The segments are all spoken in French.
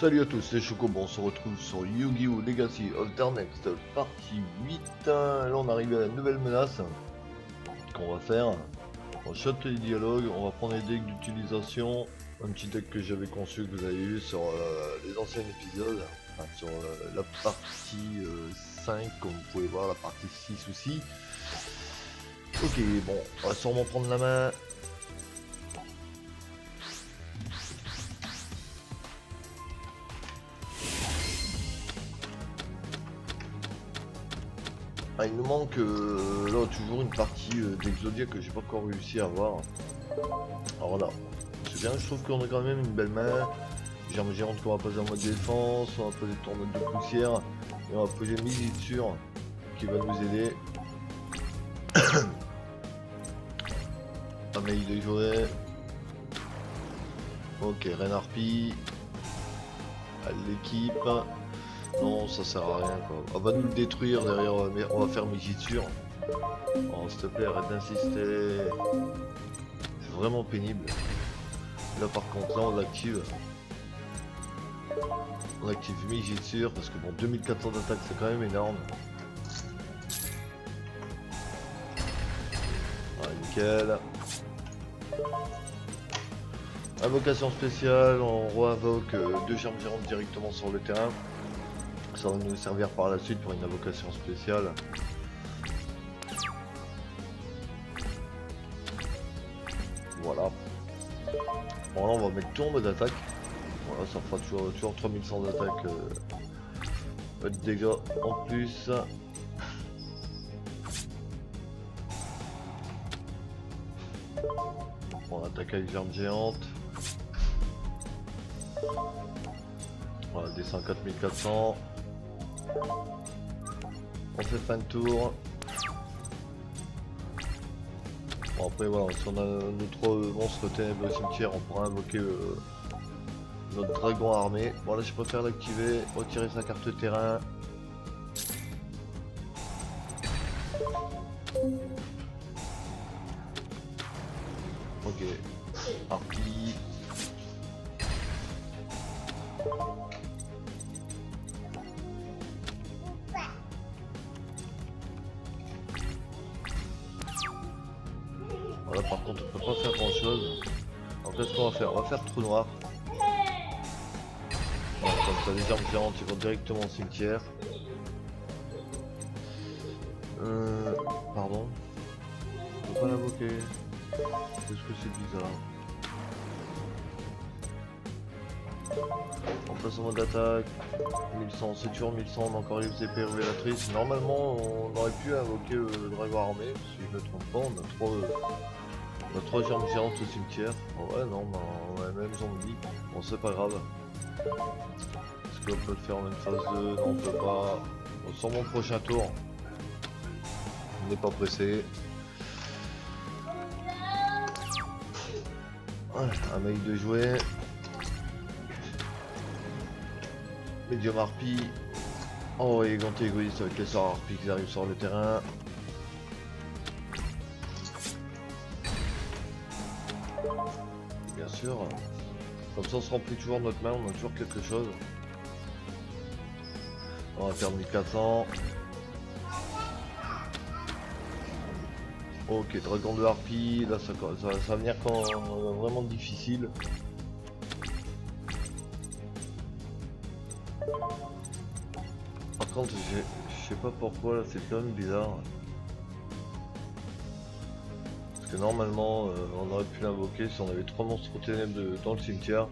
Salut à tous, c'est Chocobo, on se retrouve sur Yu-Gi-Oh! Legacy of Darkness, partie 8. Là on arrive à la nouvelle menace qu'on va faire. On shot les dialogues, on va prendre les decks d'utilisation. Un petit deck que j'avais conçu, que vous avez eu sur les anciens épisodes. Enfin, sur la partie 5, comme vous pouvez voir, la partie 6 aussi. Ok, bon, on va sûrement prendre la main. Ah, il nous manque là toujours une partie d'Exodia que j'ai pas encore réussi à avoir. Alors là, c'est bien, je trouve qu'on a quand même une belle main. Germe géante qu'on va poser en mode défense, on va poser tournois de poussière et on va poser Misitsure qui va nous aider. Ah mais il est joué. Ok, Renarpi. L'équipe. Non, ça sert à rien quoi. On va nous le détruire derrière, mais on va faire Misitsure. Oh, s'il te plaît, arrête d'insister. C'est vraiment pénible. Là par contre, là on l'active. On active Misitsure parce que bon, 2400 d'attaque c'est quand même énorme. Ah, nickel. Invocation spéciale, on re-invoque deux germes géantes directement sur le terrain. Ça va nous servir par la suite pour une invocation spéciale. Voilà. Bon là on va mettre tout en mode attaque. Voilà, ça fera toujours 3100 d'attaque. Pas de dégâts en plus. On attaque avec germe géante. Voilà, descend 4400. On fait fin de tour. Bon après voilà, si on a notre monstre ténèbre au cimetière, on pourra invoquer notre dragon armé. Bon là je préfère l'activer, retirer sa carte terrain. Ok. Harpie. Voilà, par contre on peut pas faire grand chose. Alors qu'est-ce qu'on va faire? On va faire trou noir. Voilà, comme ça les armes géantes ils vont directement au cimetière. Pardon. Je peux pas l'invoquer. Qu'est-ce que c'est bizarre. On passe en mode attaque. 1100, c'est toujours 1100, on a encore les épées révélatrices. Normalement on aurait pu invoquer le dragon armé, si je ne me trompe pas, on a trois germes géantes au cimetière. Oh ouais non, on a la même zombie. Bon c'est pas grave. Est-ce qu'on peut le faire en une phase 2? Non on peut pas. Bon, sur mon prochain tour. On n'est pas pressé. Ouais, un mec de jouet. Medium Harpie. Oh et Ganté égoïste avec les sorts Harpie qui arrivent sur le terrain. Bien sûr. Comme ça on se remplit toujours notre main, on a toujours quelque chose. On va faire 1400. Ok, dragon de Harpie, là ça va venir quand vraiment difficile. Par contre, je sais pas pourquoi là c'est quand même bizarre. Parce que normalement on aurait pu l'invoquer si on avait trois monstres ténèbres dans le cimetière.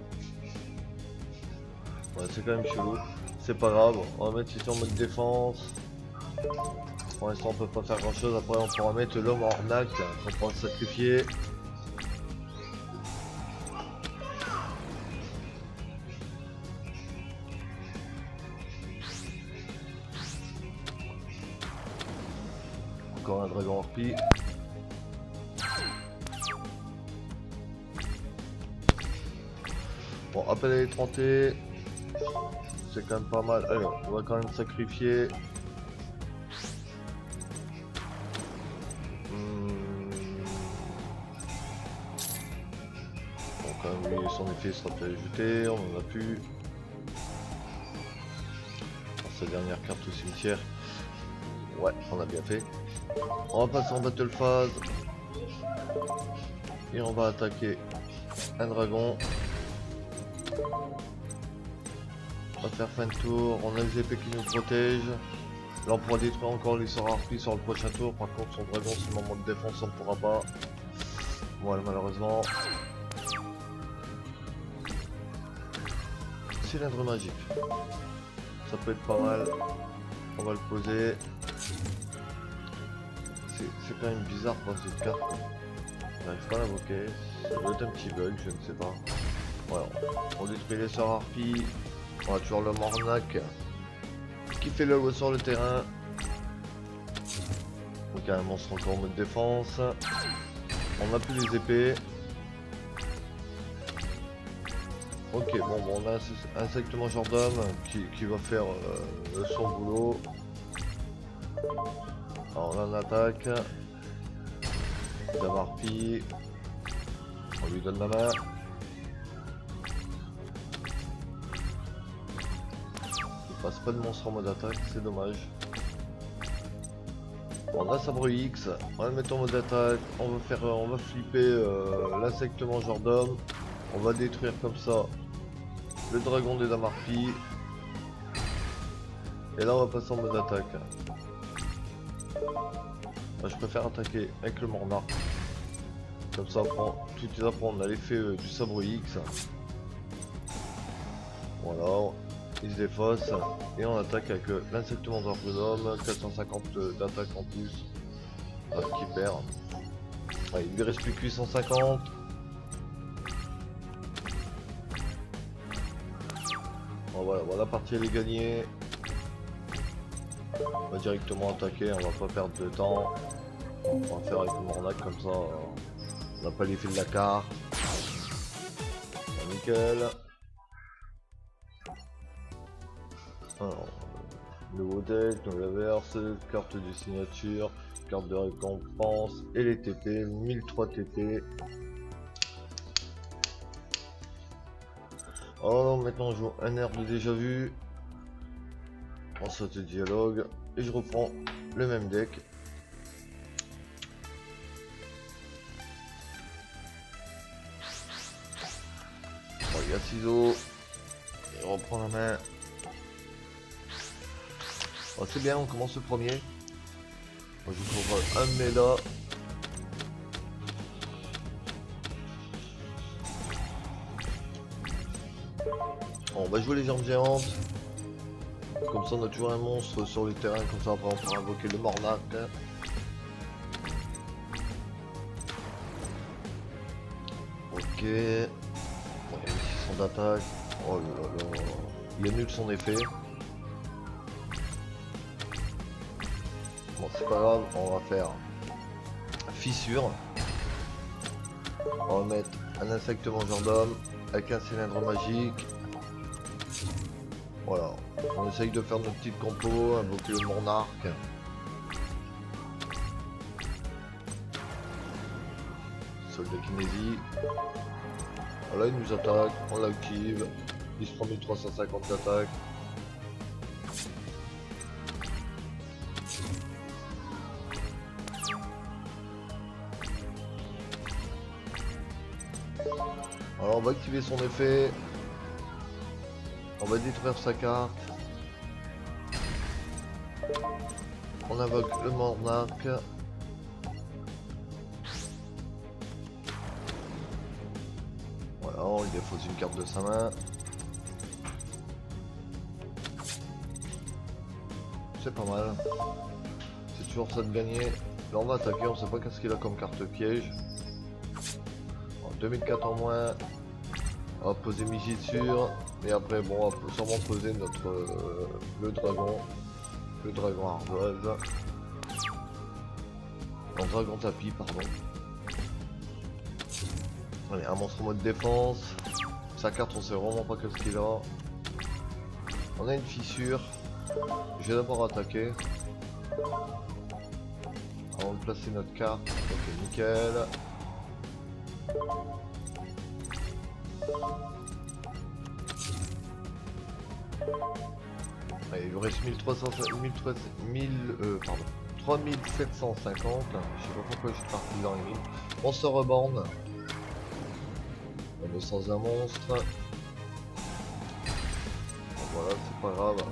Ouais, c'est quand même chelou. C'est pas grave, on va mettre ici en mode défense. Pour l'instant on peut pas faire grand chose, après on pourra mettre l'homme en arnaque, on pourra le sacrifier. Encore un dragon harpie. Bon, appel à l'étranté, c'est quand même pas mal. Allez, on va quand même sacrifier. Bon, quand même, lui, son effet sera peut-être ajouté, on en a plus. sa dernière carte au cimetière. Ouais, on a bien fait. On va passer en battle phase. Et on va attaquer un dragon. On va faire fin de tour. On a les épées qui nous protègent. Là on pourra détruire encore les sorts harpies sur le prochain tour. Par contre son dragon c'est le moment de défense, on ne pourra pas. Voilà, malheureusement. Cylindre magique. Ça peut être pas mal. On va le poser. C'est quand même bizarre pour cette carte. On n'arrive pas à l'invoquer. Ça doit être un petit bug, je ne sais pas. Voilà. On détruit les sorts harpies. On va toujours le Mornac qui fait le haut sur le terrain. Donc un monstre encore en mode défense. On n'a plus les épées. Ok, bon, on a un insecte mangeur d'homme qui va faire son boulot. Alors là on attaque. Damarpi. On lui donne la main. Il passe pas de monstre en mode attaque, c'est dommage. On a sabre X, on va le mettre en mode attaque, on va flipper l'insecte mangeur d'homme. On va détruire comme ça le dragon des Damarpi. Et là on va passer en mode attaque. Moi, je préfère attaquer avec le Mornar. Comme ça on a l'effet du sabre X. Voilà, il se défausse et on attaque avec l'insecte mangeur d'homme, 450 d'attaque en plus. Qui perd. Ouais, il lui reste plus que 850. Bon, voilà, la partie elle est gagnée. On va directement attaquer, on va pas perdre de temps. On va faire avec le Mornac comme ça. On n'a pas l'effet de la carte. Nickel. Alors, nouveau deck, nouvelle verse, carte de signature, carte de récompense et les TP, 1003 TP. Alors maintenant on joue un air de déjà vu. On saute le dialogue et je reprends le même deck. Bon, il y a ciseaux. Il reprend la main. Oh, c'est bien, on commence le premier. Moi, je trouve un méda. Bon, on va jouer les jambes géantes. Comme ça on a toujours un monstre sur le terrain, comme ça après on pourra invoquer le Mornac. Ok. Bon, il y a 600 d'attaque. Oh là là. Il annule son effet. Bon, c'est pas grave, on va faire fissure. On va mettre un insecte mangeur d'homme avec un cylindre magique. Voilà, on essaye de faire notre petite compo, invoquer le Monarque. Solde de kinésie. Voilà, il nous attaque, on l'active. Il se prend 1350 d'attaque. Alors on va activer son effet. On va détruire sa carte. On invoque le Mornac. Voilà, on lui défausse une carte de sa main. C'est pas mal. C'est toujours ça de gagner. Là on va attaquer, on sait pas qu'est-ce qu'il a comme carte piège. 2004 en moins. On va poser Migitsure. Et après bon on va sûrement poser notre le dragon ardoise. Non, dragon tapis pardon. Allez, un monstre en mode défense. Sa carte on sait vraiment pas qu'est-ce qu'il a. On a une fissure. Je vais d'abord attaquer. Avant de placer notre carte. Ok, nickel. Allez, il vous reste 3750. Je sais pas pourquoi je suis parti dans les 1000. On se reborne. On est sans un monstre. Bon, voilà, c'est pas grave.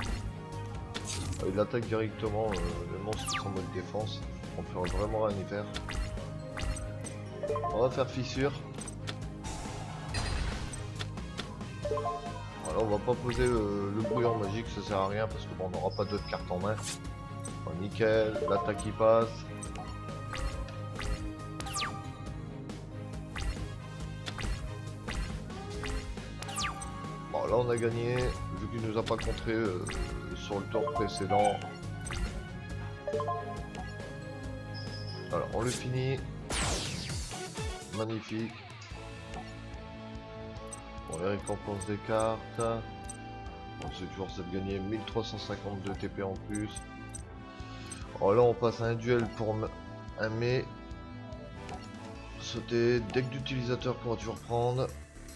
Il attaque directement le monstre qui est en mode défense. On peut vraiment rien y faire. On va faire fissure. Voilà, on va pas poser le brouillon magique, ça sert à rien parce que bon, on n'aura pas d'autres cartes en main. Bon, nickel, l'attaque qui passe. Bon, là on a gagné, vu qu'il nous a pas contré sur le tour précédent. Alors on le finit. Magnifique. Bon, les récompenses des cartes. Bon, c'est toujours ça de gagner 1352 TP en plus. Alors là on passe à un duel pour un mai. Sauter, deck d'utilisateur qu'on va toujours prendre.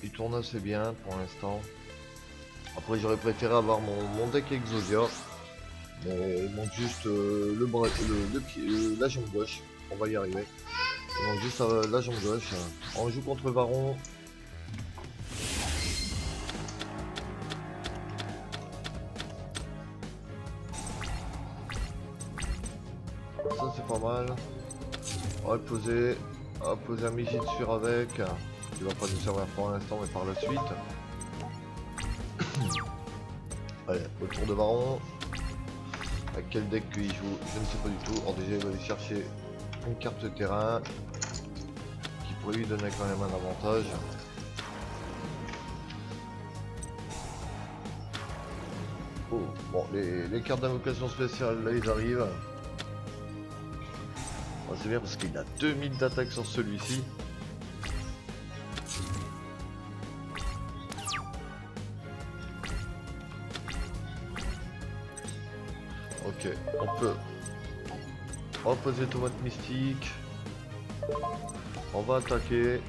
Il tourne assez bien pour l'instant. Après j'aurais préféré avoir mon deck Exodia. Mais il manque juste la jambe gauche. On va y arriver. Il manque juste la jambe gauche. On joue contre Varon. Ça c'est pas mal. On va poser un Mijitsur avec. Qui va pas nous servir pour l'instant mais par la suite. Allez, au tour de Varon. À quel deck qu'il joue, je ne sais pas du tout. Alors déjà il va aller chercher une carte de terrain qui pourrait lui donner quand même un avantage. Oh, bon, les cartes d'invocation spéciale là ils arrivent. Oh, c'est bien parce qu'il a 2000 d'attaque sur celui-ci. Ok, on va poser tomate mystique. On va attaquer.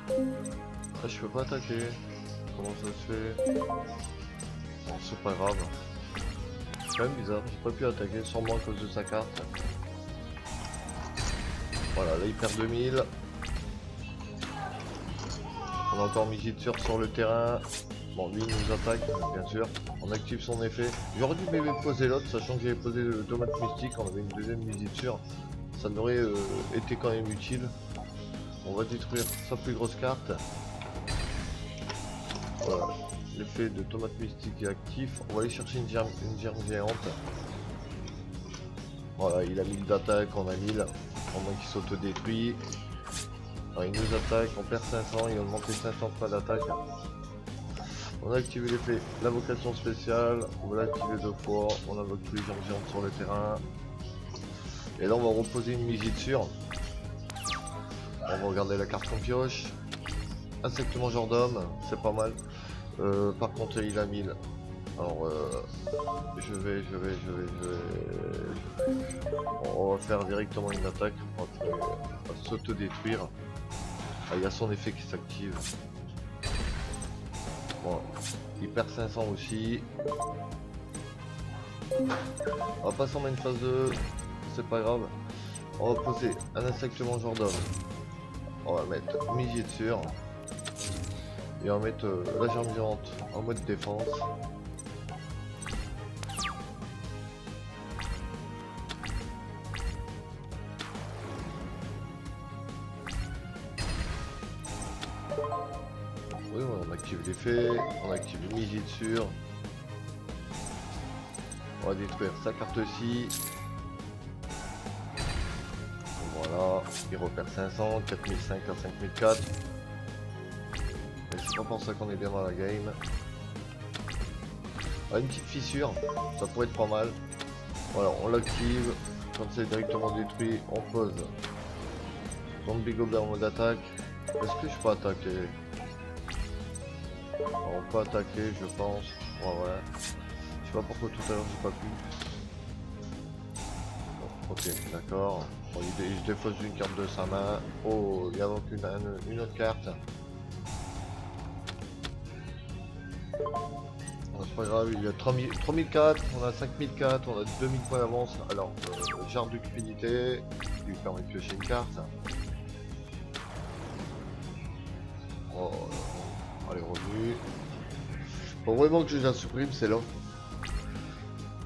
Ah, je peux pas attaquer. Comment ça se fait? Bon, c'est pas grave. C'est quand même bizarre, j'ai pas pu attaquer, sûrement à cause de sa carte. Voilà, là il perd 2000. On a encore Mijitsur sur le terrain. Bon, lui il nous attaque, bien sûr. On active son effet. J'aurais dû poser l'autre, sachant que j'avais posé le tomate mystique, on avait une deuxième Mijitsur. Ça n'aurait été quand même utile. On va détruire sa plus grosse carte. Voilà, l'effet de tomate mystique est actif. On va aller chercher une germe géante. Voilà, il a 1000 d'attaque, on a 1000. Au moins qu'il s'auto-détruit. Alors, il nous attaque, on perd 500, il a augmenté 500 points d'attaque. On a activé l'effet, l'invocation spéciale, on va l'activer 2 fois, on invoque tous les germes géantes sur le terrain. Et là on va reposer une Mijitsur. On va regarder la carte qu'on pioche. Insecte mangeur d'homme, c'est pas mal. Par contre il a 1000. Alors je vais. On va faire directement une attaque. On va s'auto-détruire. Ah, il y a son effet qui s'active. Bon, il perd 500 aussi. On va passer en main phase 2. C'est pas grave. On va poser un insecte mangeur d'homme. On va mettre Mijitsur. Et on va mettre la germe géante en mode défense. Oui, on active l'effet, on active le Mijitsur. On va détruire sa carte-ci. Voilà, il repère 500, 4005 à 5004. Mais c'est pas pour ça qu'on est bien dans la game. Ah, une petite fissure, ça pourrait être pas mal. Voilà, on l'active. Quand c'est directement détruit, on pose. Zombie Goblin en mode attaque. Est-ce que je peux attaquer? On peut attaquer, je pense. Ouais. Je sais pas pourquoi tout à l'heure j'ai pas pu. Bon, ok, d'accord. Bon, il défausse une carte de sa main. Oh, il y a donc une autre carte. pas grave, il y a 3004, on a 5004, on a 2000 points d'avance. Alors, genre de cupidité, qui lui permet de piocher une carte. Oh, allez, revenu. Faut vraiment que je la supprime, c'est là.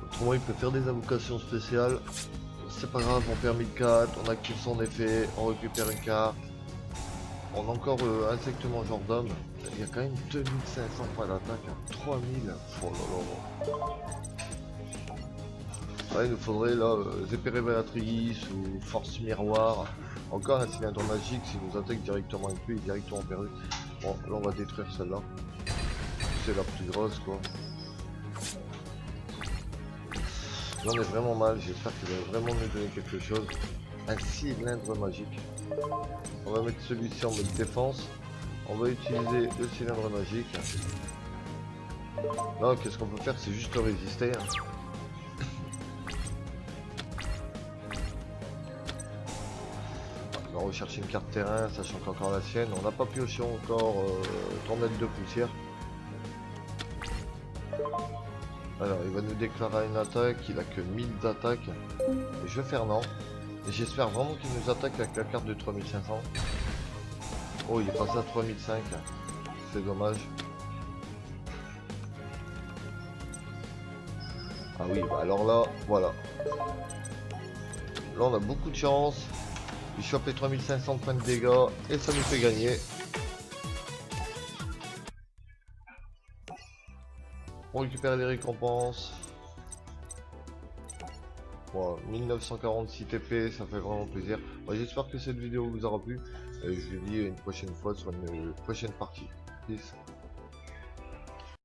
Autrement, il peut faire des invocations spéciales. C'est pas grave, on perd 1004, on active son effet, on récupère une carte. On a encore insectement genre d'homme. Il y a quand même 2500 points d'attaque, hein. 3000. Oh là là. Ouais, il nous faudrait là épée révélatrice ou force miroir. Encore un cylindre magique, s'il nous attaque directement avec lui, il est directement perdu. Bon, là on va détruire celle-là. C'est la plus grosse quoi. Là on est vraiment mal, j'espère qu'il va vraiment nous donner quelque chose. Un cylindre magique. On va mettre celui-ci en mode défense. On va utiliser le cylindre magique. Là, qu'est-ce qu'on peut faire? C'est juste résister. On va rechercher une carte terrain, sachant qu'encore la sienne. On n'a pas pioché encore 3 mètres de poussière. Alors, il va nous déclarer une attaque. Il a que 1000 d'attaque. Et je vais faire non. Et j'espère vraiment qu'il nous attaque avec la carte de 3500. Oh, il est passé à 3005. C'est dommage. Ah oui, bah alors là, voilà. Là, on a beaucoup de chance. Il chope les 3500 points de dégâts et ça nous fait gagner. On récupère les récompenses. Bon, 1946 TP, ça fait vraiment plaisir. Bon, j'espère que cette vidéo vous aura plu. Et je vous dis à une prochaine fois sur une prochaine partie. Peace.